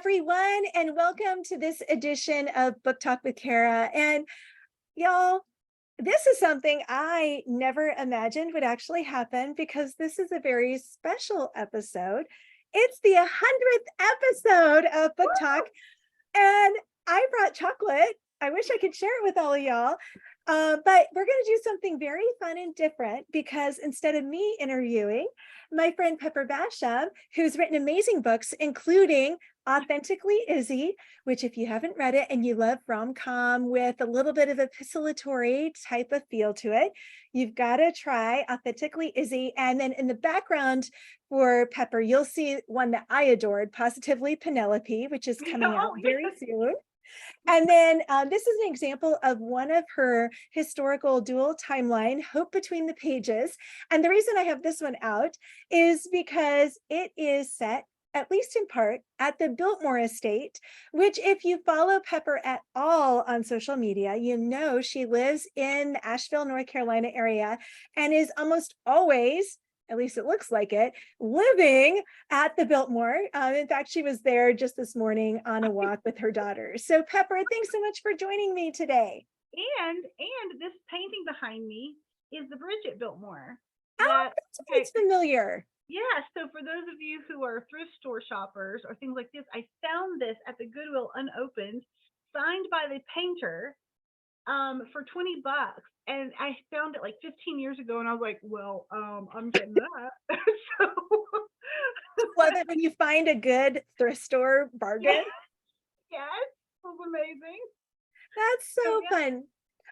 everyone, and welcome to this edition of Book Talk with Kara. And y'all, this is something I never imagined would actually happen because this is a very special episode. It's the 100th episode of Book Talk, and I brought chocolate. I wish I could share it with all of y'all. But we're going to do something very fun and different because instead of me interviewing my friend Pepper Basham, who's written amazing books, including Authentically Izzy, which if you haven't read it and you love rom-com with a little bit of epistolatory type of feel to it, you've got to try Authentically Izzy. And then in the background for Pepper, you'll see one that I adored, Positively Penelope, which is coming out very soon. And then this is an example of one of her historical dual timeline, Hope Between the Pages. And the reason I have this one out is because it is set, at least in part, at the Biltmore estate, which if you follow Pepper at all on social media, you know she lives in the Asheville, North Carolina area and is almost always, at least it looks like it, living at the Biltmore. In fact, she was there just this morning on a walk with her daughters. So Pepper, thanks so much for joining me today. And this painting behind me is the bridge at Biltmore. It's familiar. Yeah, so for those of you who are thrift store shoppers or things like this, I found this at the Goodwill unopened, signed by the painter for $20. And I found it like 15 years ago, and I was like, well, I'm getting that. So love it when you find a good thrift store bargain. Yes, it was amazing. That's so fun.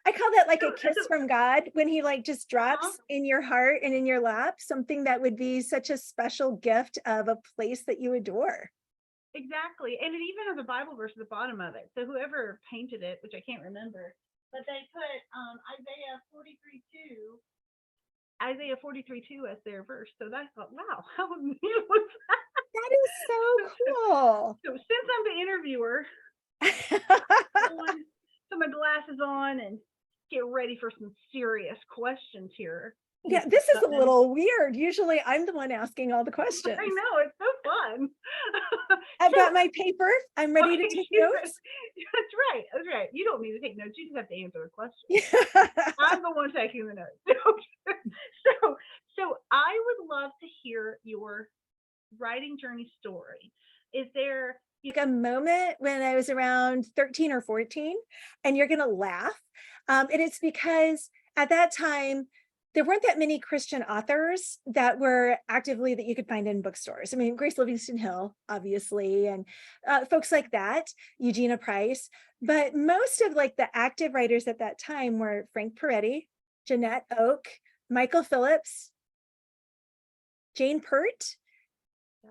I call that like a kiss from God when he like just drops in your heart and in your lap, something that would be such a special gift of a place that you adore. Exactly. And it even has a Bible verse at the bottom of it. So whoever painted it, which I can't remember, but they put Isaiah 43:2 as their verse. So I thought, wow, how neat was that? That is so cool. So since I'm the interviewer, put my glasses on and get ready for some serious questions here. Yeah, this is a little weird. Usually I'm the one asking all the questions. I know, it's so fun. I've got my paper. I'm ready to take notes. That's right. You don't need to take notes. You just have to answer the question. I'm the one taking the notes. So I would love to hear your writing journey story. Is there a moment when I was around 13 or 14, and you're going to laugh. And it's because at that time, there weren't that many Christian authors that were actively that you could find in bookstores. I mean, Grace Livingston Hill, obviously, and folks like that, Eugenia Price. But most of like the active writers at that time were Frank Peretti, Jeanette Oke, Michael Phillips, Jane Pert.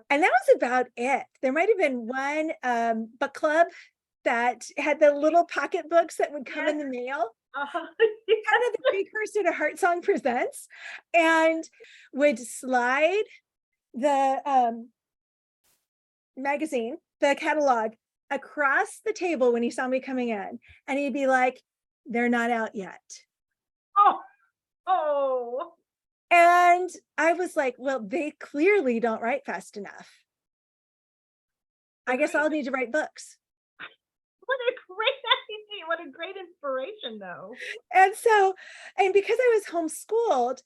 And that was about it. There might have been one book club that had the little pocket books that would come in the mail. Kind of the precursor to Heart Song Presents, and would slide the magazine, the catalog, across the table when he saw me coming in, and he'd be like, "They're not out yet." Oh. And I was like, well, they clearly don't write fast enough. I guess I'll need to write books. What a great inspiration, though. And because I was homeschooled,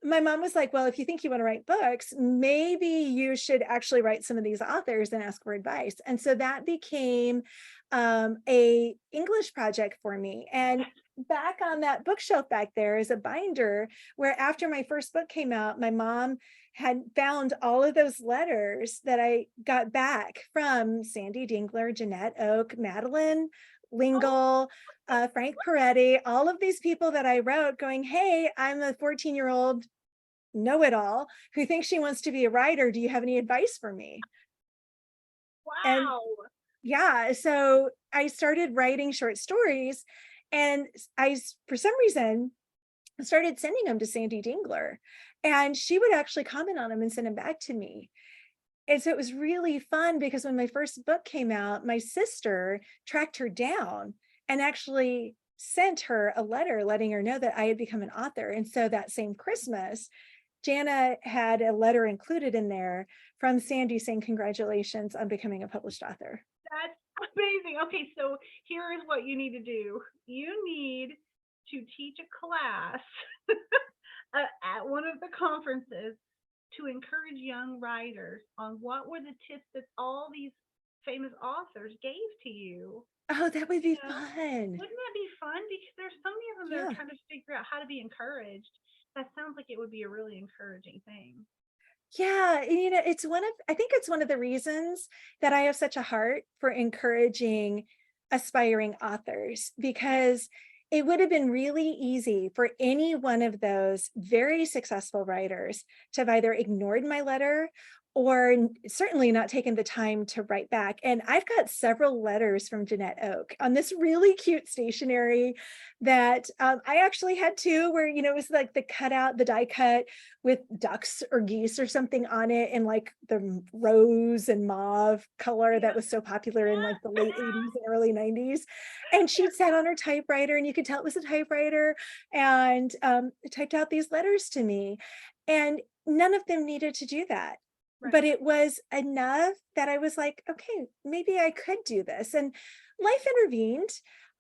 my mom was like, well, if you think you want to write books, maybe you should actually write some of these authors and ask for advice. And so that became a English project for me. And back on that bookshelf back there is a binder where after my first book came out, my mom had found all of those letters that I got back from Sandy Dingler, Jeanette Oke, Madeline Lingle, Frank Peretti, all of these people that I wrote going, hey, I'm a 14-year-old know-it-all who thinks she wants to be a writer. Do you have any advice for me? Wow. And yeah, so I started writing short stories, and I, for some reason, started sending them to Sandy Dingler, and she would actually comment on them and send them back to me. And so it was really fun because when my first book came out, my sister tracked her down and actually sent her a letter letting her know that I had become an author. And so that same Christmas, Jana had a letter included in there from Sandy saying, congratulations on becoming a published author. That's amazing. Okay, so here is what you need to do. You need to teach a class at one of the conferences to encourage young writers on what were the tips that all these famous authors gave to you. Oh, that would be You know, fun. wouldn't that be fun? Because there's so many of them that are Yeah. trying to figure out how to be encouraged. That sounds like it would be a really encouraging thing. Yeah, and, it's I think it's one of the reasons that I have such a heart for encouraging aspiring authors, Yeah, because it would have been really easy for any one of those very successful writers to have either ignored my letter or certainly not taken the time to write back. And I've got several letters from Jeanette Oak on this really cute stationery that I actually had too, where, it was like the cutout, the die cut with ducks or geese or something on it in like the rose and mauve color that yeah, was so popular in like the yeah. late 80s and early 90s. And she'd sat on her typewriter and you could tell it was a typewriter, and typed out these letters to me. And none of them needed to do that. But Right. it was enough that I was like, okay, maybe I could do this. And life intervened.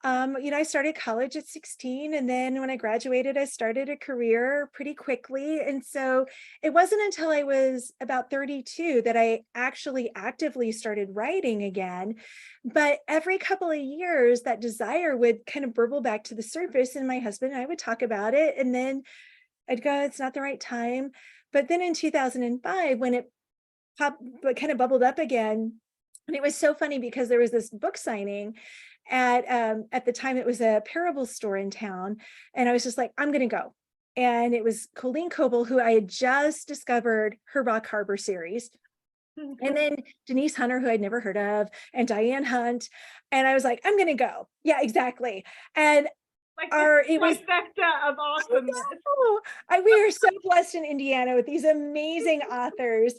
Yeah. I started college at 16, and then when I graduated, I started a career pretty quickly. And so it wasn't until I was about 32 that I actually actively started writing again. But every couple of years, that desire would kind of burble back to the surface, and my husband and I would talk about it. And then I'd go, it's not the right time. But then in 2005, when it but kind of bubbled up again. And it was so funny because there was this book signing at the time it was a parable store in town. And I was just like, I'm gonna go. And it was Colleen Coble, who I had just discovered her Rock Harbor series. And then Denise Hunter, who I'd never heard of, and Diane Hunt. And I was like, I'm gonna go. Yeah, exactly. And Like the our it was trifecta of I awesomeness. know. We are so blessed in Indiana with these amazing authors.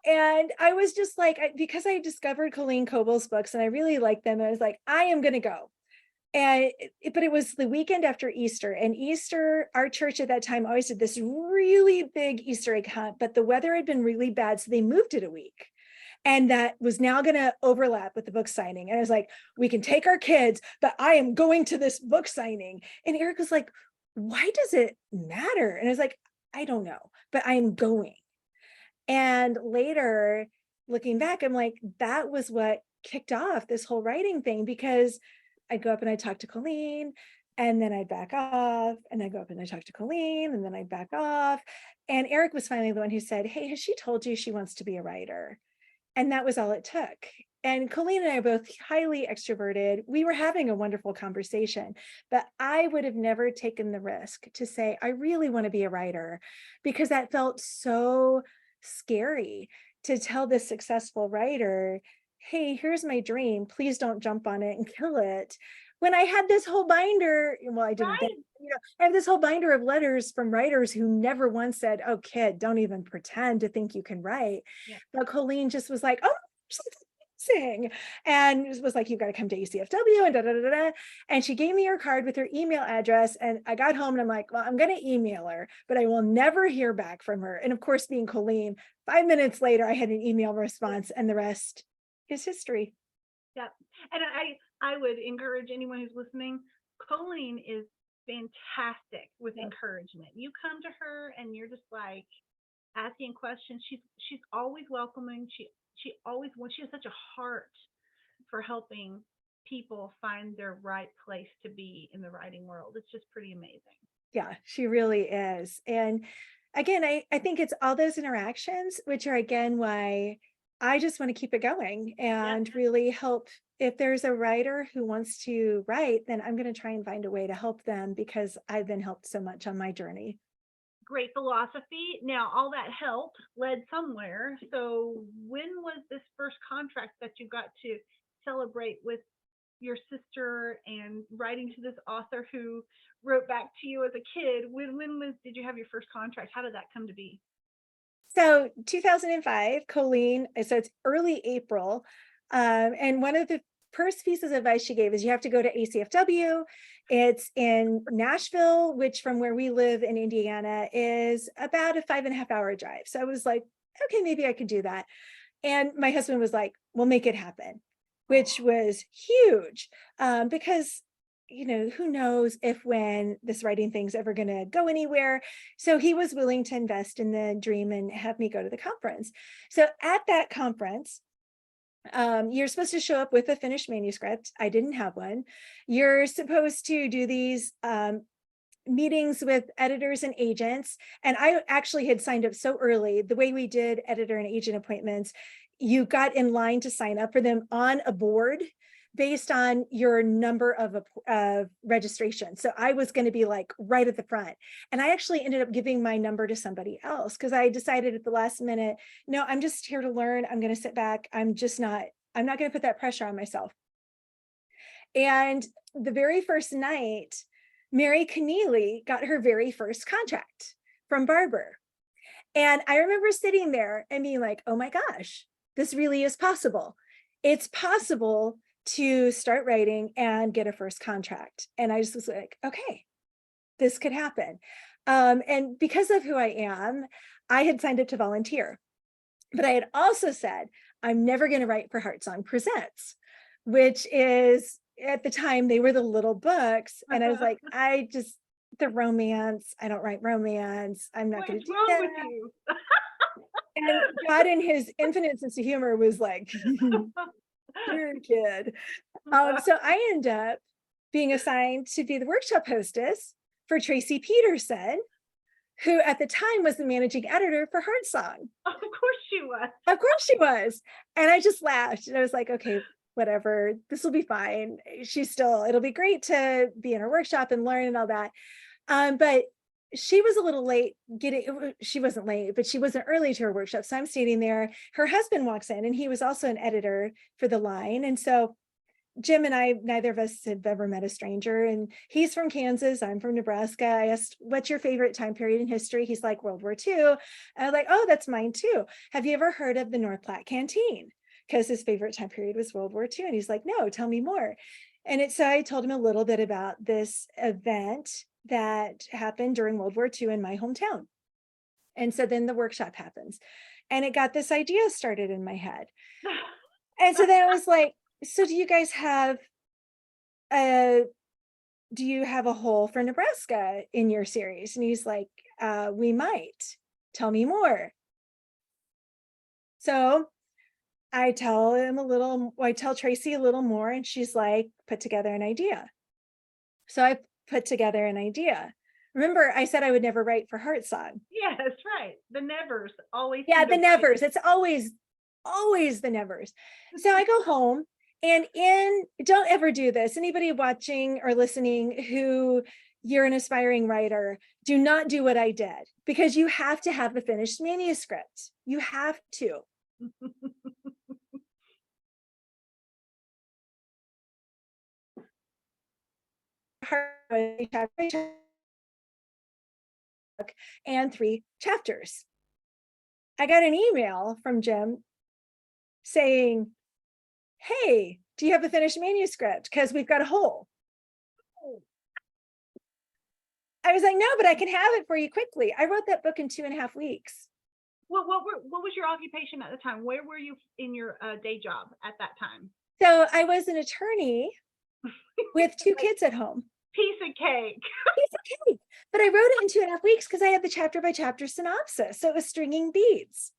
And I was just like, because I discovered Colleen Coble's books and I really liked them, I was like, I am going to go. And but it was the weekend after Easter, and Easter, our church at that time always did this really big Easter egg hunt, but the weather had been really bad, so they moved it a week. And that was now going to overlap with the book signing. And I was like, we can take our kids, but I am going to this book signing. And Eric was like, why does it matter? And I was like, I don't know, but I'm going. And later, looking back, I'm like, that was what kicked off this whole writing thing, because I'd go up and I'd talk to Colleen, and then I'd back off, and I'd go up and I'd talk to Colleen, and then I'd back off. And Eric was finally the one who said, hey, has she told you she wants to be a writer? And that was all it took. And Colleen and I are both highly extroverted. We were having a wonderful conversation, but I would have never taken the risk to say, I really want to be a writer, because that felt so scary to tell this successful writer, hey, here's my dream. Please don't jump on it and kill it. When I had this whole binder, well, I didn't then, Right. I have this whole binder of letters from writers who never once said, oh, kid, don't even pretend to think you can write. Yeah. But Colleen just was like, oh, amazing. And it was like, you've got to come to ACFW and da da da da. And she gave me her card with her email address. And I got home and I'm like, well, I'm going to email her, but I will never hear back from her. And of course, being Colleen, 5 minutes later, I had an email response, and the rest is history. Yeah. And I would encourage anyone who's listening. Colleen is fantastic with Yep. encouragement. You come to her and you're just like asking questions. She's always welcoming. She always wants. She has such a heart for helping people find their right place to be in the writing world. It's just pretty amazing. Yeah, she really is. And again, I think it's all those interactions, which are again why I just want to keep it going Yeah. and really help. If there's a writer who wants to write, then I'm going to try and find a way to help them, because I've been helped so much on my journey. Great philosophy. Now, all that help led somewhere. So, when was this first contract that you got to celebrate with your sister and writing to this author who wrote back to you as a kid? When was did you have your first contract? How did that come to be? So 2005, Colleen, so it's early April. And one of the first piece of advice she gave is you have to go to ACFW. It's in Nashville, which from where we live in Indiana is about a 5.5 hour drive. So I was like, okay, maybe I could do that. And my husband was like, we'll make it happen, which was huge, because who knows if when this writing thing's ever going to go anywhere. So he was willing to invest in the dream and have me go to the conference. So at that conference, you're supposed to show up with a finished manuscript. I didn't have one. You're supposed to do these meetings with editors and agents. And I actually had signed up so early. The way we did editor and agent appointments, you got in line to sign up for them on a board based on your number of registration. So I was going to be like right at the front. And I actually ended up giving my number to somebody else because I decided at the last minute, no, I'm just here to learn. I'm going to sit back. I'm not going to put that pressure on myself. And the very first night, Mary Keneally got her very first contract from Barber. And I remember sitting there and being like, oh my gosh, this really is possible. It's possible to start writing and get a first contract. And I just was like, okay, this could happen. And because of who I am, I had signed up to volunteer. But I had also said, I'm never going to write for Heartsong Presents, which is, at the time, they were the little books. And I was like, the romance, I don't write romance. I'm not going to do that. What's wrong with you? And God in his infinite sense of humor was like, you're a kid. So I end up being assigned to be the workshop hostess for Tracy Peterson, who at the time was the managing editor for Heartsong. Of course she was. Of course she was. And I just laughed and I was like, okay, whatever, this will be fine. It'll be great to be in her workshop and learn and all that. But she was a little late she wasn't late, but she wasn't early to her workshop. So I'm standing there, her husband walks in and he was also an editor for the line. And so Jim and I, neither of us have ever met a stranger, and he's from Kansas. I'm from Nebraska. I asked, what's your favorite time period in history? He's like, World War II. And I was like, oh, that's mine too. Have you ever heard of the North Platte Canteen? Because his favorite time period was World War II. And he's like, no, tell me more. And so I told him a little bit about this event that happened during World War II in my hometown. And so then the workshop happens and it got this idea started in my head. And so then I was like, so do you guys have a hole for Nebraska in your series? And he's like, we might. Tell me more. So I tell Tracy a little more, and she's like, put together an idea. So I put together an idea. Remember, I said I would never write for Heartsong. Yeah, that's right. The nevers always. Yeah, the nevers. It's always the nevers. So I go home. And don't ever do this. Anybody watching or listening who you're an aspiring writer, do not do what I did, because you have to have the finished manuscript. You have to. And 3 chapters. I got an email from Jim saying, hey, do you have a finished manuscript? Because we've got a hole. I was like, no, but I can have it for you quickly. I wrote that book in 2.5 weeks. What was your occupation at the time? Where were you in your day job at that time? So I was an attorney with 2 kids at home. Piece of cake. Piece of cake. But I wrote it in 2.5 weeks because I had the chapter by chapter synopsis. So it was stringing beads.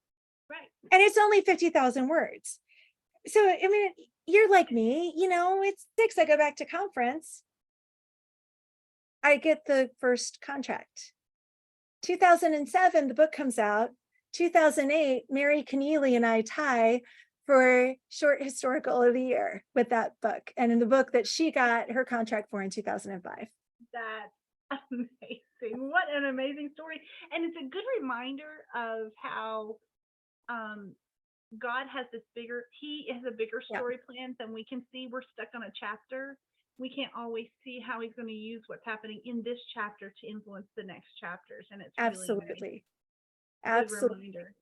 Right. And it's only 50,000 words. So, I mean, you're like me, it's 6, I go back to conference. I get the first contract. 2007, the book comes out. 2008, Mary Keneally and I tie for short historical of the year with that book. And in the book that she got her contract for in 2005. That's amazing. What an amazing story. And it's a good reminder of how God has he has a bigger story plan than we can see. We're stuck on a chapter. We can't always see how he's going to use what's happening in this chapter to influence the next chapters. And it's absolutely, really absolutely. Reminder.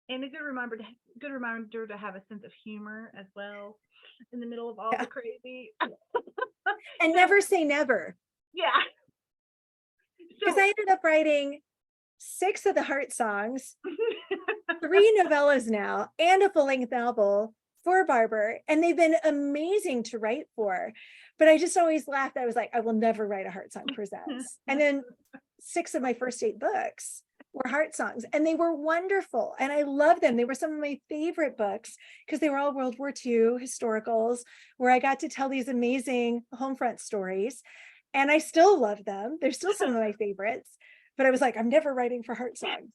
And a good reminder to have a sense of humor as well. in the middle of all Yeah. the crazy. And So never say never, yeah. because I So ended up writing 6 of the heart songs, 3 novellas now, and a full-length novel for Barber, and they've been amazing to write for. But I just always laughed. I was like, I will never write a heart song for Zez. And then 6 of my first 8 books were heart songs, and they were wonderful. And I love them. They were some of my favorite books because they were all World War II historicals where I got to tell these amazing home front stories. And I still love them. They're still some of my favorites. But I was like, I'm never writing for heart songs.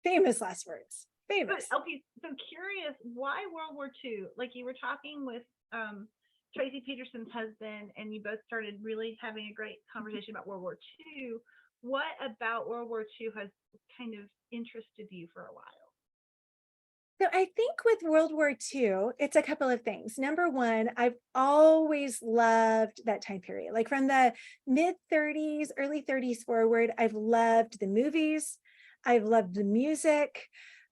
Famous last words. but Famous. okay, so curious, why World War II? Like you were talking with Tracy Peterson's husband, and you both started really having a great conversation about World War II. What about World War II has kind of interested you for a while? So I think with World War II, it's a couple of things. Number one, I've always loved that time period. Like from the mid 30s, early 30s forward, I've loved the movies. I've loved the music.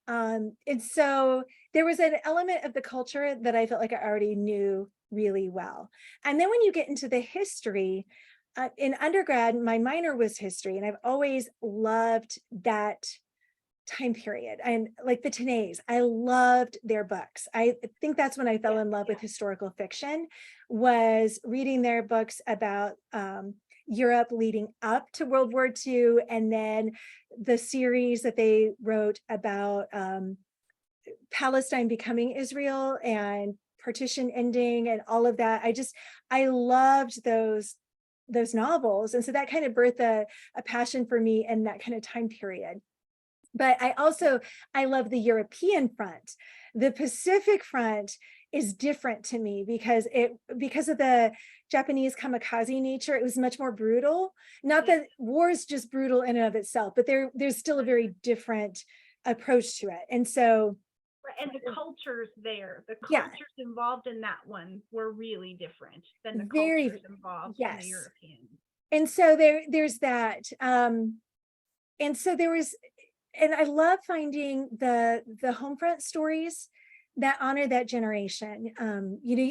And so there was an element of the culture that I felt like I already knew really well. And then when you get into the history, in undergrad, my minor was history, and I've always loved that time period. And like the Tenays, I loved their books. I think that's when I fell Yeah, in love yeah. with historical fiction, was reading their books about Europe leading up to World War II, and then the series that they wrote about Palestine becoming Israel and partition ending and all of that. I loved those novels. And so that kind of birthed a passion for me in that kind of time period. But I love the European front. The Pacific front is different to me because of the Japanese kamikaze nature. It was much more brutal. Not Yeah. that war is just brutal in and of itself, but there's still a very different approach to it. And so Right, and the cultures there, the yeah, cultures involved in that one were really different than the cultures very, involved in the yes. European. And so there's that. And so there was, and I love finding the home front stories that honor that generation.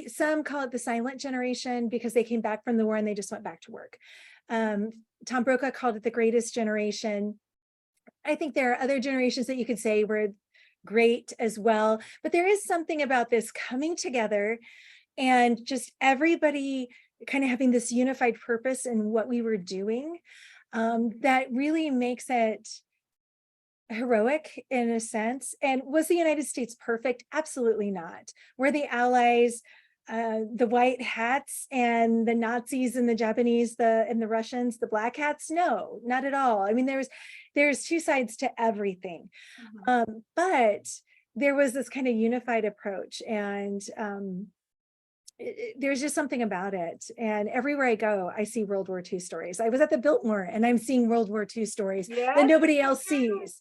Some call it the silent generation because they came back from the war and they just went back to work. Um, Tom Brokaw called it the greatest generation. I think there are other generations that you could say were great as well, but there is something about this coming together and just everybody kind of having this unified purpose in what we were doing, that really makes it heroic in a sense. And was the United States perfect? Absolutely not. Were the Allies, the white hats and the Nazis and the Japanese, the Russians, the black hats? No, not at all. I mean, there's two sides to everything. Mhm. But there was this kind of unified approach, and there's just something about it. And everywhere I go, I see World War II stories. I was at the Biltmore and I'm seeing World War II stories that Yes, nobody me else too. sees.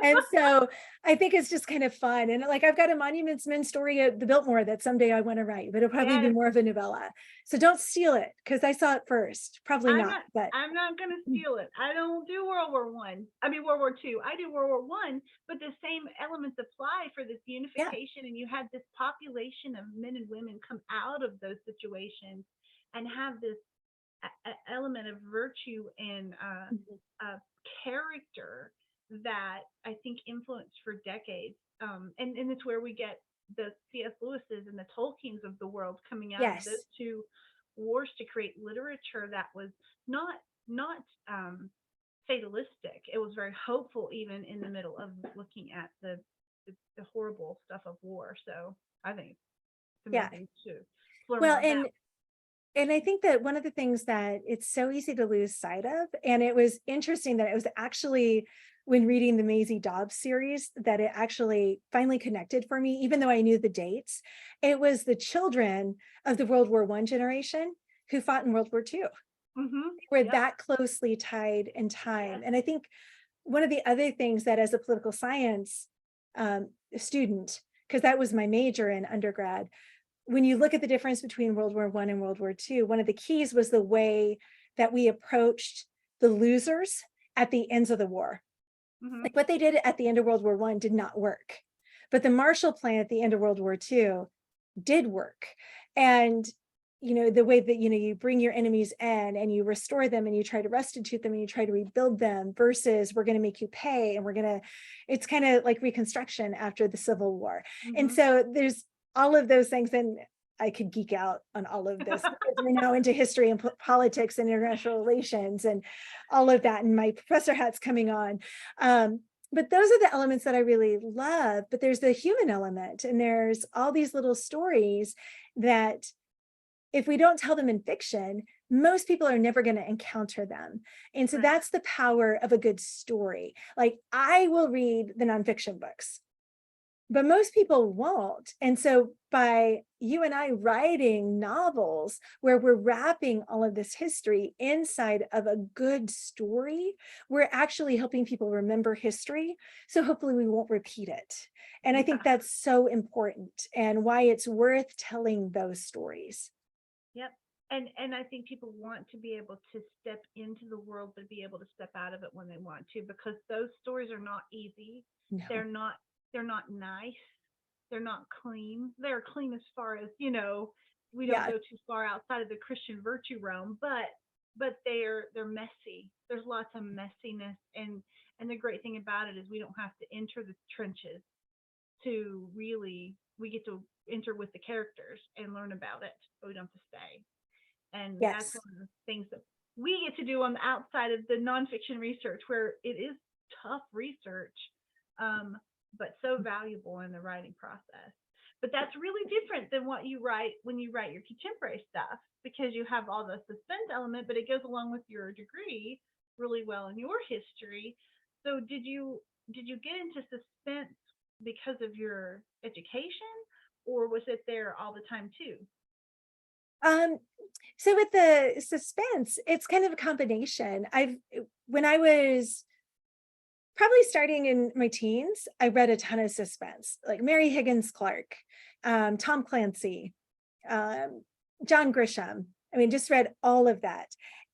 And so I think it's just kind of fun. And like I've got a Monuments Men story at the Biltmore that someday I want to write, but it'll probably be Yes, more of a novella. So don't steal it because I saw it first. Probably I'm not, not. but I'm not gonna steal it. I don't do World War One. I mean World War Two. I do World War One, but the same elements apply for this yeah. unification, and you had this population of men and women come out of those situations and have this element of virtue and Mhm. character that I think influenced for decades. And it's where we get the C.S. Lewis's and the Tolkien's of the world coming out of those Yes. two wars to create literature that was not fatalistic. It was very hopeful, even in the middle of looking at the horrible stuff of war. So I think it's Yeah. amazing to learn Well, more about. and I think that one of the things that it's so easy to lose sight of, and it was interesting that it was actually when reading the Maisie Dobbs series that it actually finally connected for me, even though I knew the dates. It was the children of the World War I generation who fought in World War II. Mm-hmm. We're Yep. that closely tied in Yes. time. And I think one of the other things that as a political science student, because that was my major in undergrad, when you look at the difference between World War I and World War II, one of the keys was the way that we approached the losers at the ends of the war. Mm-hmm. Like what they did at the end of World War I did not work. But the Marshall Plan at the end of World War II did work. And the way that you bring your enemies in and you restore them and you try to restitute them and you try to rebuild them, versus we're going to make you pay, and it's kind of like Reconstruction after the Civil War. And Mhm. so there's all of those things, and I could geek out on all of this because we're now into history and politics and international relations and all of that, and my professor hat's coming on. But those are the elements that I really love. But there's the human element, and there's all these little stories that, if we don't tell them in fiction, most people are never going to encounter them. And so Right. that's the power of a good story. Like, I will read the nonfiction books, but most people won't. And so by you and I writing novels where we're wrapping all of this history inside of a good story, we're actually helping people remember history. So hopefully we won't repeat it. And I think Yeah. that's so important, and why it's worth telling those stories. Yep. And I think people want to be able to step into the world, but be able to step out of it when they want to, because those stories are not easy. They're No. not they're not nice. They're not clean. They're clean as far as, we don't Yeah. go too far outside of the Christian virtue realm, but they're messy. There's lots of messiness, and the great thing about it is we don't have to enter the trenches to really, we get to enter with the characters and learn about it, but we don't have to stay. And that's Yes. one of the things that we get to do on the outside of the nonfiction research, where it is tough research, um, but so valuable in the writing process. But that's really different than what you write when you write your contemporary stuff, because you have all the suspense element, but it goes along with your degree really well in your history. So did you get into suspense because of your education, or was it there all the time too? Um, so with the suspense, it's kind of a combination. When I was probably starting in my teens, I read a ton of suspense, like Mary Higgins Clark, Tom Clancy, um, John Grisham. I mean, just read all of that.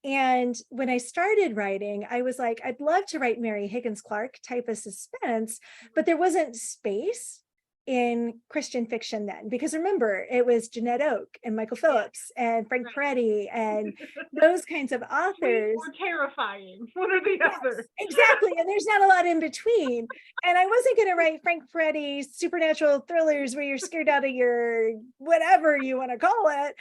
And when I started writing, I was like, I'd love to write Mary Higgins Clark type of suspense, but there wasn't space in Christian fiction then. Because remember, it was Jeanette Oke and Michael Yeah, Phillips and Frank right. Peretti and those kinds of Sweet authors. or terrifying, one or the Yes, other. exactly. And there's not a lot in between. And I wasn't going to write Frank Peretti supernatural thrillers where you're scared out of your whatever you want to call it.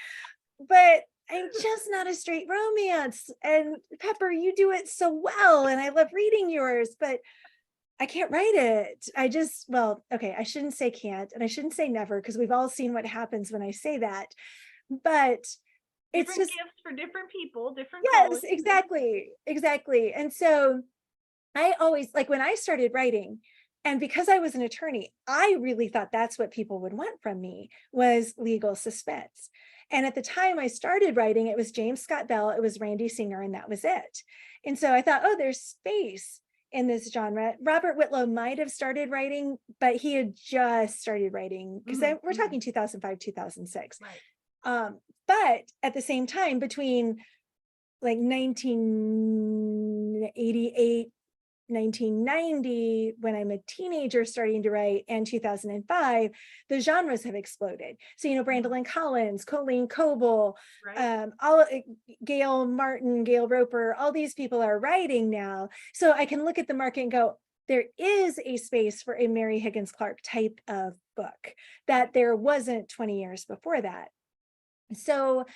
But I'm just not a straight romance. And Pepper, you do it so well. And I love reading yours, but I can't write it. Well, okay, I shouldn't say can't, and I shouldn't say never, because we've all seen what happens when I say that. But it's Different just, gifts for different people, different yes, callings. exactly. Exactly. And so I always, like, when I started writing, and because I was an attorney, I really thought that's what people would want from me, was legal suspense. And at the time I started writing, it was James Scott Bell, it was Randy Singer, and that was it. And so I thought, oh, there's space in this genre. Robert Whitlow might have started writing, but he had just started writing, because Hmm. we're Hmm. talking 2005, 2006. Right. But at the same time, between like 1988, 1990, when I'm a teenager starting to write, and 2005, the genres have exploded. So, Hmm. Brandolyn Collins, Colleen Coble, Right. all Gail Martin, Gail Roper, all these people are writing now. So I can look at the market and go, there is a space for a Mary Higgins Clark type of book that Right. there wasn't 20 years before that. So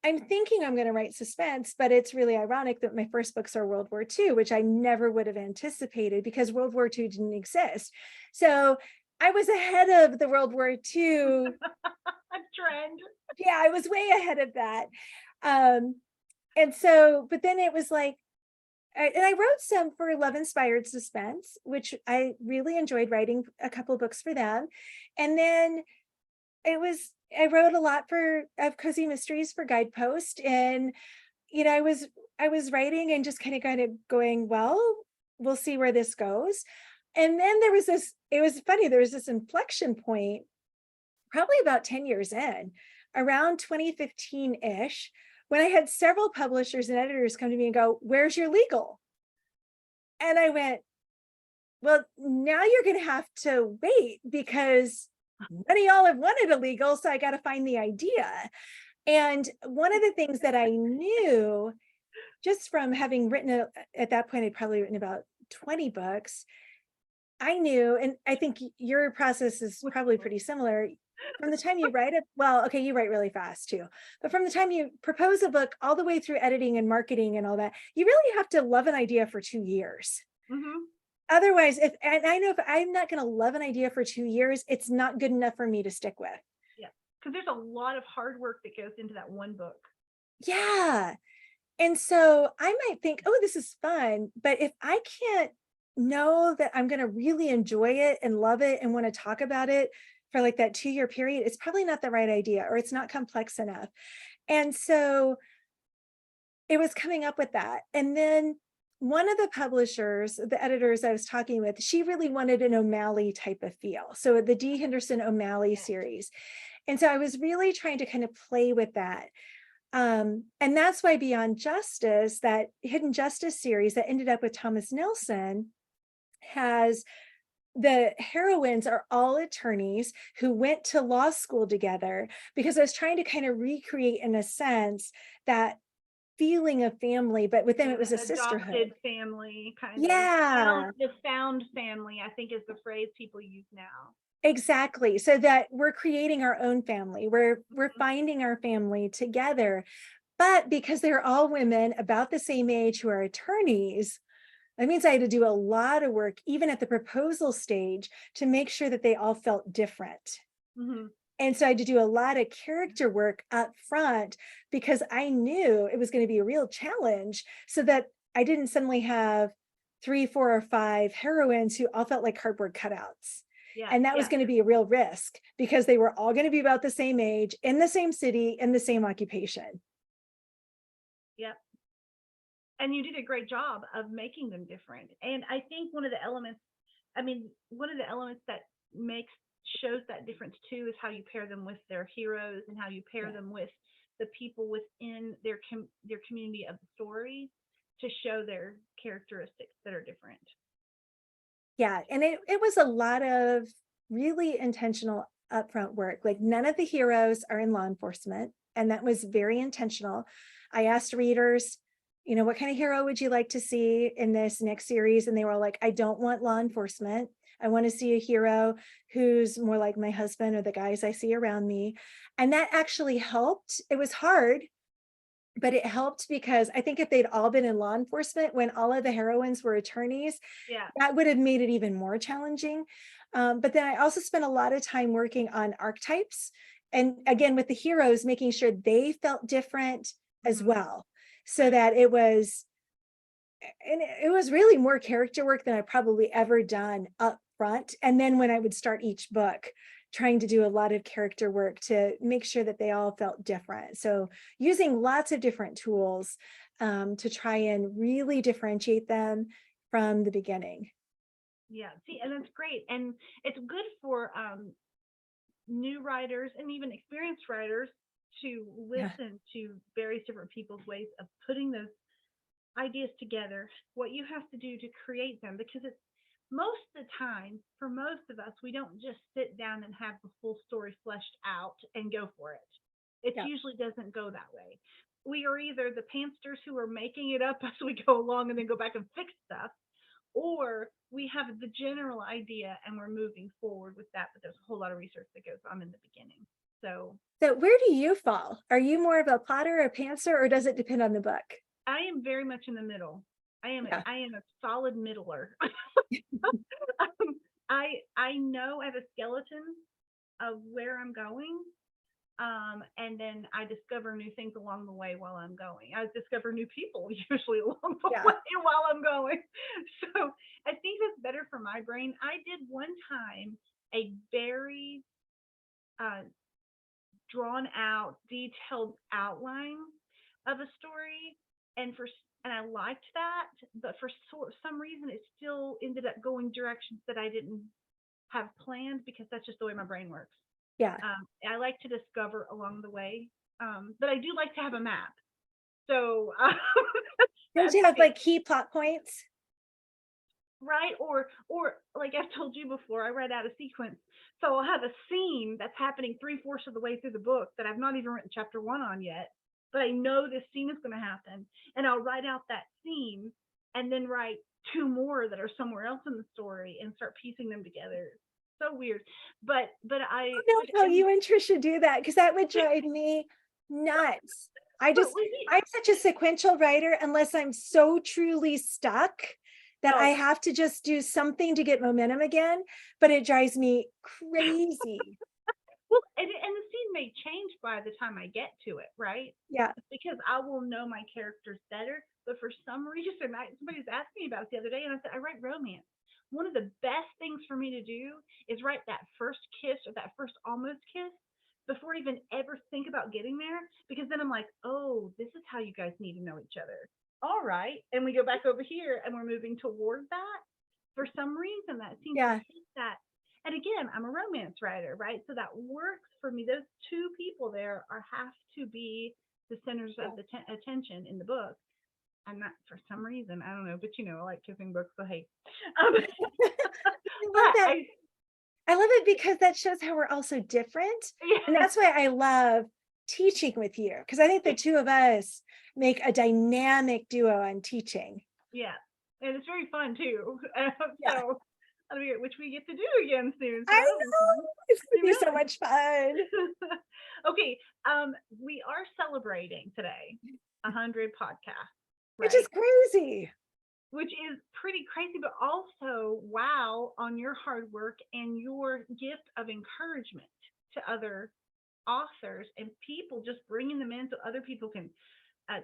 I'm thinking I'm going to write suspense, but it's really ironic that my first books are World War II, which I never would have anticipated, because World War II didn't exist. So I was ahead of the World War II. A trend. Yeah, I was way ahead of that. Um, and so, but then it was like, and I wrote some for Love Inspired Suspense, which I really enjoyed writing a couple of books for them. And then I wrote a lot for of cozy mysteries for Guidepost. And I was writing and just kind of going, well, we'll see where this goes. And then it was funny, there was this inflection point, probably about 10 years in, around 2015-ish, when I had several publishers and editors come to me and go, where's your legal? And I went, well, now you're going to have to wait, because none of y'all have wanted illegal, so I got to find the idea. And one of the things that I knew just from having written at that point, I'd probably written about 20 books. I knew, and I think your process is probably pretty similar. From the time you write it, well, okay, you write really fast too, but from the time you propose a book all the way through editing and marketing and all that, you really have to love an idea for 2 years. Hmm. Otherwise, if, and I know if I'm not going to love an idea for 2 years, it's not good enough for me to stick with. Yeah, because there's a lot of hard work that goes into that one book. Yeah. And so I might think, oh, this is fun. But if I can't know that I'm going to really enjoy it and love it and want to talk about it for like that 2 year period, it's probably not the right idea or it's not complex enough. And so it was coming up with that. And then one of the publishers, the editors I was talking with, she really wanted an O'Malley type of feel. So the D. Henderson O'Malley Yeah. series. And so I was really trying to kind of play with that. And that's why Beyond Justice, that Hidden Justice series that ended up with Thomas Nelson, has the heroines are all attorneys who went to law school together, because I was trying to kind of recreate, in a sense, that feeling of family, but with them Yeah, it was a the sisterhood. adopted family kind of. Yeah, The found family, I think, is the phrase people use now. exactly. So that we're creating our own family. We're Mhm. finding our family together. But because they're all women about the same age who are attorneys, that means I had to do a lot of work, even at the proposal stage, to make sure that they all felt different. Mhm. And so I had to do a lot of character work up front because I knew it was going to be a real challenge, so that I didn't suddenly have 3, 4, or 5 heroines who all felt like cardboard cutouts. Yeah, And that was yeah, going to be a real risk because they were all going to be about the same age, in the same city, in the same occupation. yeah. And you did a great job of making them different. And I think one of the elements, I mean, one of the elements that makes shows that difference too is how you pair them with their heroes and how you pair Yeah. them with the people within their community of the stories to show their characteristics that are different. Yeah, and it was a lot of really intentional upfront work. Like none of the heroes are in law enforcement, and that was very intentional. I asked readers, what kind of hero would you like to see in this next series? And they were all like, I don't want law enforcement. I want to see a hero who's more like my husband or the guys I see around me. And that actually helped. It was hard, but it helped because I think if they'd all been in law enforcement when all of the heroines were attorneys, Yeah. that would have made it even more challenging. But then I also spent a lot of time working on archetypes. And again, with the heroes, making sure they felt different as Hmm. well. So Right. that it was really more character work than I probably ever done up front. And then when I would start each book, trying to do a lot of character work to make sure that they all felt different. So using lots of different tools to try and really differentiate them from the beginning. Yeah. See, and that's great. And it's good for new writers and even experienced writers to Yeah. listen to various different people's ways of putting those ideas together, what you have to do to create them, because it's most of the time, for most of us, we don't just sit down and have the full story fleshed out and go for it. It Yeah. usually doesn't go that way. We are either the pansters who are making it up as we go along and then go back and fix stuff, or we have the general idea and we're moving forward with that, but there's a whole lot of research that goes on in the beginning. So So where do you fall? Are you more of a plotter or pantser, or does it depend on the book? I am very much in the middle. Yeah. I am a solid middler. I know I have a skeleton of where I'm going. And then I discover new things along the way while I'm going. I discover new people usually along the Yeah. way while I'm going. So I think that's better for my brain. I did one time a very uh, drawn out, detailed outline of a story, and I liked that, but for some reason it still ended up going directions that I didn't have planned, because that's just the way my brain works. Yeah. I like to discover along the way, but I do like to have a map. So Don't that's you have it. like key plot points? right? Or like I've told you before, I write out a sequence. So I'll have a scene that's happening three-fourths of the way through the book that I've not even written chapter one on yet, but I know this scene is going to happen. And I'll write out that scene and then write two more that are somewhere else in the story and start piecing them together. So weird. But I I don't but know how and you and Trisha do that because that would drive me nuts. I but just, we need I'm such a sequential writer unless I'm so truly stuck that I oh have to just do something to get momentum again, but it drives me crazy. well and the scene may change by the time I get to it, right? Yeah, Because I will know my characters better. But for some reason, somebody was asking me about it the other day, and I said, I write romance. One of the best things for me to do is write that first kiss or that first almost kiss before I even ever think about getting there. Because then I'm like, oh, this is how you guys need to know each other. All right. And we go back over here and we're moving toward that. For some reason, that seems to yeah, hit that. And again, I'm a romance writer, right? So that works for me. Those two people there are have to be the centers yeah. of the attention in the book. I'm not for some reason, I don't know, but I like kissing books, so hey. Um, I love but that. I, I love it because that shows how we're also different. And yeah, that's why I love teaching with you because I think the two of us make a dynamic duo on teaching. yeah, and it's very fun too. Yeah. So that'll be which we get to do again soon. So I that'll be know. fun. It's gonna You be so know. much fun. Okay, we are celebrating today 100 podcasts, Which is right? crazy. Which is pretty crazy, but also wow on your hard work and your gift of encouragement to other authors and people, just bringing them in so other people can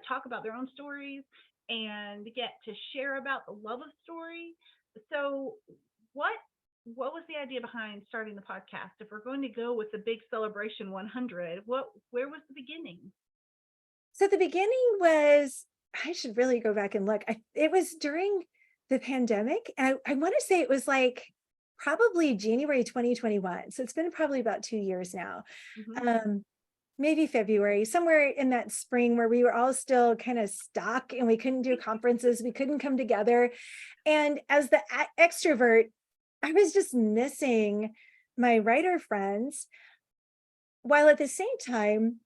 talk about their own stories and get to share about the love of story. So, what what was the idea behind starting the podcast? If we're going to go with the big celebration 100, what where was the beginning? So the beginning was, I should really go back and look. It was during the pandemic. And I want to say it was like probably January 2021. So it's been probably about 2 years now. Hmm. Um, maybe February, somewhere in that spring where we were all still kind of stuck and we couldn't do conferences, we couldn't come together. And as the extrovert, I was just missing my writer friends, while at the same time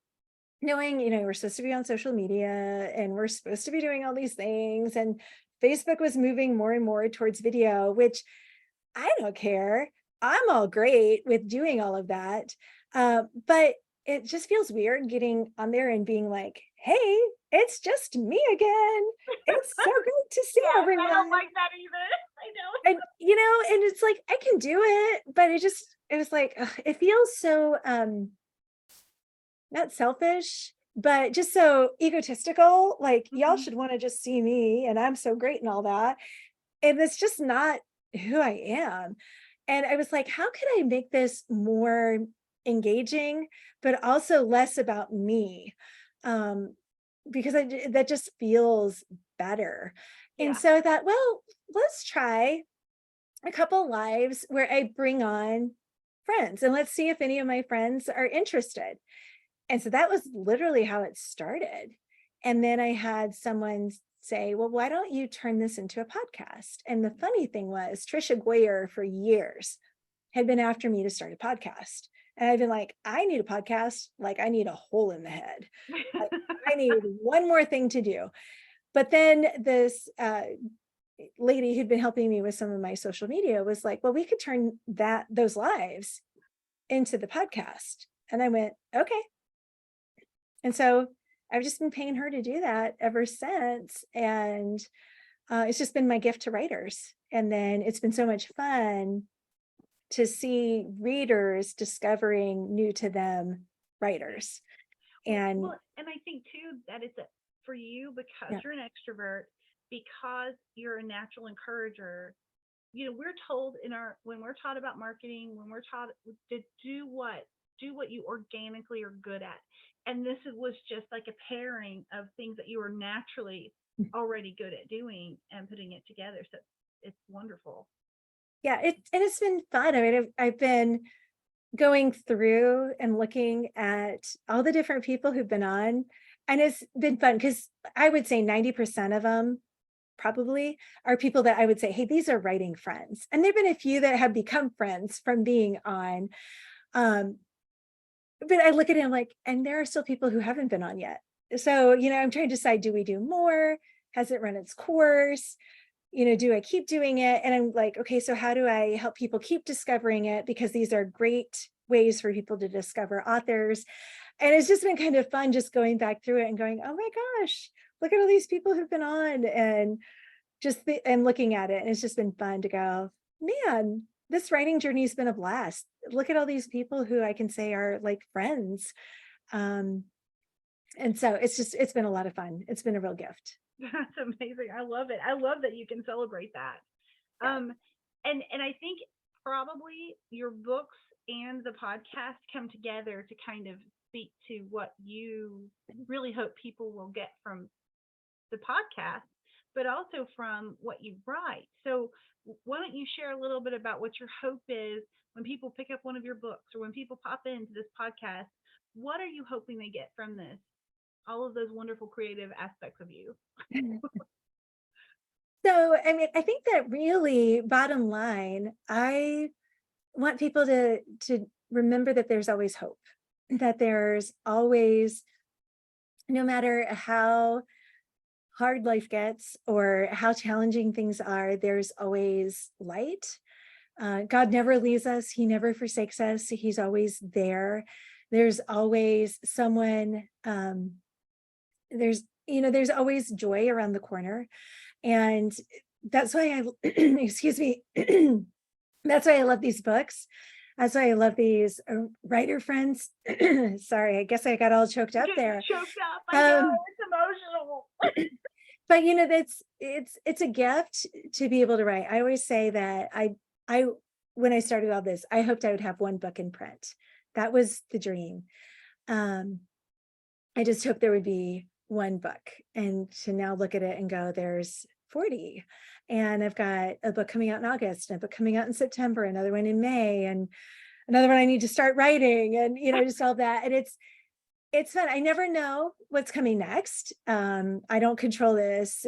knowing, we're supposed to be on social media and we're supposed to be doing all these things. And Facebook was moving more and more towards video, which I don't care. I'm all great with doing all of that. But it just feels weird getting on there and being like, hey, it's just me again. It's so great to see Yes, I don't everyone. like that either. I know. And it's like I can do it, but it was like ugh, it feels so not selfish, but just so egotistical. Like y'all Hmm. should want to just see me and I'm so great and all that. And it's just not who I am. And I was like, how can I make this more engaging, but also less about me? Um, because that just feels better. And Yeah. so I thought, well, let's try a couple lives where I bring on friends and let's see if any of my friends are interested. And so that was literally how it started. And then I had someone say, well, why don't you turn this into a podcast? And the funny thing was, Trisha Goyer for years had been after me to start a podcast. And I've been like, I need a podcast, like I need a hole in the head. Like I need one more thing to do. But then this lady who'd been helping me with some of my social media was like, well, we could turn those lives into the podcast. And I went, okay. And so I've just been paying her to do that ever since. And it's just been my gift to writers. And then it's been so much fun to see readers discovering new to them Yeah. writers. Well, And well, and I think too that it's for you because yeah, you're an extrovert, because you're a natural encourager. We're told in our when we're taught about marketing, when we're taught to do what you organically are good at, and this was just like a pairing of things that you were naturally already good at doing and putting it together. So it's wonderful. yeah, and it's been fun. I mean, I've been going through and looking at all the different people who've been on, and it's been fun because I would say 90% of them probably are people that I would say, hey, these are writing friends. And there've been a few that have become friends from being on. Um, but I look at it, I'm like, and there are still people who haven't been on yet. So, I'm trying to decide, do we do more? Has it run its course? Do I keep doing it? And I'm like, okay, so how do I help people keep discovering it? Because these are great ways for people to discover authors. And it's just been kind of fun just going back through it and going, oh my gosh, look at all these people who've been on, and and looking at it. And it's just been fun to go, man, this writing journey has been a blast. Look at all these people who I can say are like friends. Um, and so it's been a lot of fun. It's been a real gift. That's amazing. I love it. I love that you can celebrate that. Yeah. And I think probably your books and the podcast come together to kind of speak to what you really hope people will get from the podcast, but also from what you write. So why don't you share a little bit about what your hope is when people pick up one of your books or when people pop into this podcast? What are you hoping they get from this? All of those wonderful creative aspects of you. So, I mean, I think that really bottom line, I want people to remember that there's always hope, that there's always, no matter how hard life gets or how challenging things are, there's always light. God never leaves us. He never forsakes us. He's always there. There's always someone, there's always joy around the corner. And that's why I, excuse me, that's why I love these books. That's why I love these writer friends. Sorry, I guess I got all choked up Getting there. choked up. I know it's emotional. But that's it's a gift to be able to write. I always say that I when I started all this, I hoped I would have one book in print. That was the dream. I just hope there would be one book, and to now look at it and go, there's 40. And I've got a book coming out in August, and a book coming out in September, another one in May, and another one I need to start writing, and just all that. And it's fun. I never know what's coming next. I don't control this.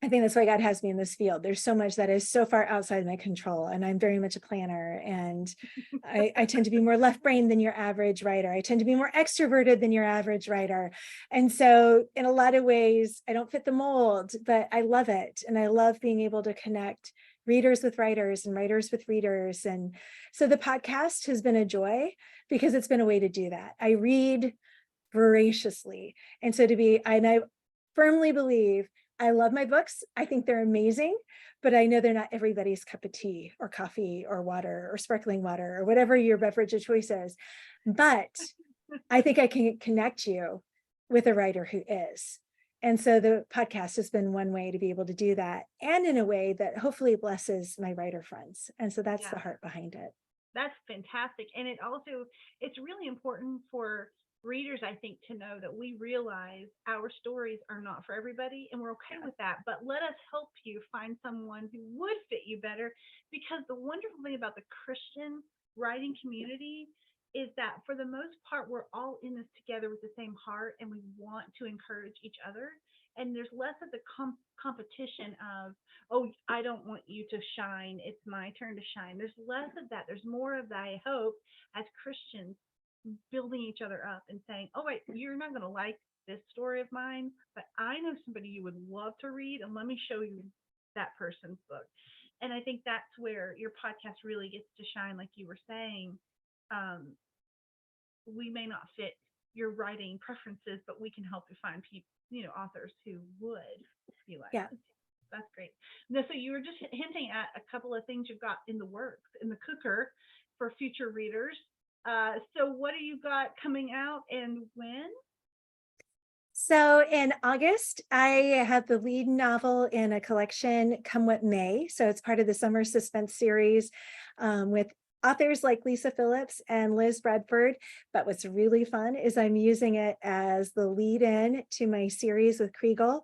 I think that's why God has me in this field. There's so much that is so far outside my control, and I'm very much a planner. And I tend to be more left-brained than your average writer. I tend to be more extroverted than your average writer. And so in a lot of ways, I don't fit the mold, but I love it. And I love being able to connect readers with writers and writers with readers. And so the podcast has been a joy because it's been a way to do that. I read voraciously. And so and I firmly believe I love my books. I think they're amazing, but I know they're not everybody's cup of tea or coffee or water or sparkling water or whatever your beverage of choice is. But I think I can connect you with a writer who is. And so the podcast has been one way to be able to do that, and in a way that hopefully blesses my writer friends. And so that's the heart behind it. That's fantastic. And it's really important for readers, I think, to know that we realize our stories are not for everybody, and we're okay with that. But let us help you find someone who would fit you better, because the wonderful thing about the Christian writing community is that for the most part, we're all in this together with the same heart, and we want to encourage each other. And there's less of the competition of, oh, I don't want you to shine, it's my turn to shine. There's less of that. There's more of that, I hope, as Christians, building each other up and saying, oh, wait, you're not going to like this story of mine, but I know somebody you would love to read, and let me show you that person's book. And I think that's where your podcast really gets to shine. Like you were saying, we may not fit your writing preferences, but we can help you find people, authors who would be like, Yeah. That's great. Now, so you were just hinting at a couple of things you've got in the works, in the cooker for future readers. So what do you got coming out, and when? So in August, I have the lead novel in a collection, Come What May. So it's part of the Summer Suspense series with authors like Lisa Phillips and Liz Bradford. But what's really fun is I'm using it as the lead in to my series with Kriegel.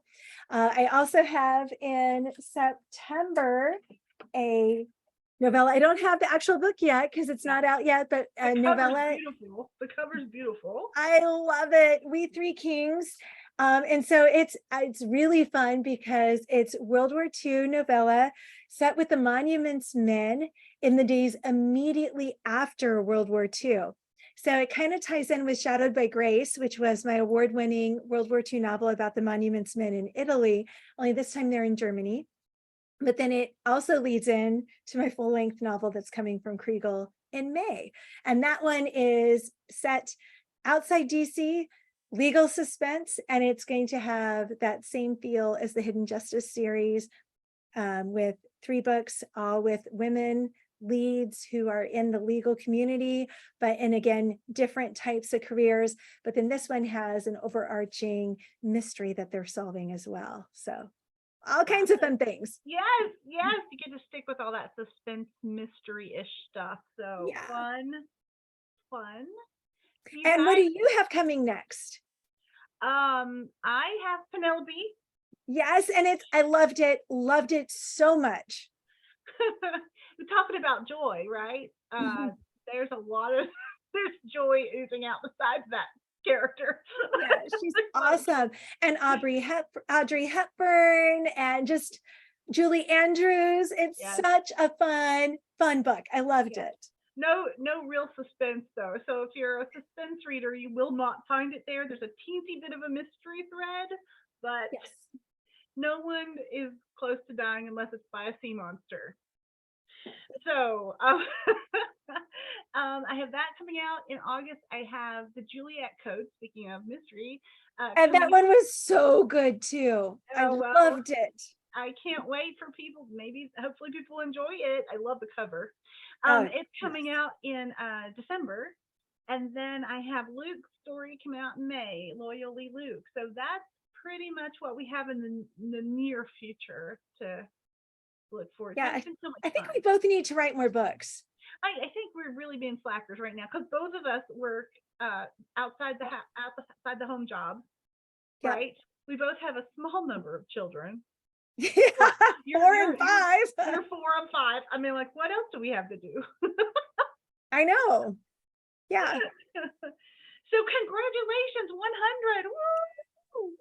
I also have in September a novella. I don't have the actual book yet because it's not out yet, but a novella. Beautiful. The cover's beautiful. I love it. We Three Kings. And so it's really fun because it's World War II novella set with the Monuments Men in the days immediately after World War II. So it kind of ties in with Shadowed by Grace, which was my award-winning World War II novel about the Monuments Men in Italy, only this time they're in Germany. But then it also leads in to my full-length novel that's coming from Kriegel in May. And that one is set outside DC, legal suspense, and it's going to have that same feel as the Hidden Justice series, with 3 books, all with women leads who are in the legal community, but and again, different types of careers. But then this one has an overarching mystery that they're solving as well. So all kinds of fun things. Yes, yes, you get to stick with all that suspense mystery-ish stuff. So Yeah. fun, fun. So you And what do guys, you have coming next? I have Penelope. Yes, and I loved it so much. We're talking about joy, right? Mhm. There's a lot of there's joy oozing out besides that character. Yeah, she's awesome. And Audrey Hepburn and just Julie Andrews. It's Yes, such a fun book. I loved yes. it. No real suspense though. So if you're a suspense reader, you will not find it there. There's a teensy bit of a mystery thread, but Yes. no one is close to dying unless it's by a sea monster. So I have that coming out in August. I have the Juliet Code, speaking of mystery, And that coming. one was so good too. I Oh, well, loved it. I can't wait for people. Maybe, hopefully, people enjoy it. I love the cover. Oh, It's yes. coming out in December. And then I have Luke's story come out in May, Loyally Luke. So that's pretty much what we have in the near future to look forward to. Yeah, It's been so much I think fun. we both need to write more books. I think we're really being slackers right now because both of us work outside outside the home job, Yep. right? We both have a small number of children. Yeah, Well, you're 4 you're and you're 5. you're 4 on 5. I mean, like, what else do we have to do? I know. Yeah. So congratulations, 100. Woo!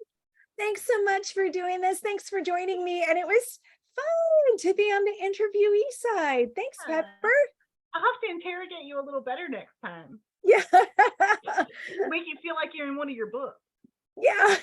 Thanks so much for doing this. Thanks for joining me. And it was fun to be on the interviewee side. Thanks, Pepper. I'll have to interrogate you a little better next time. Yeah. Make you feel like you're in one of your books. Yeah.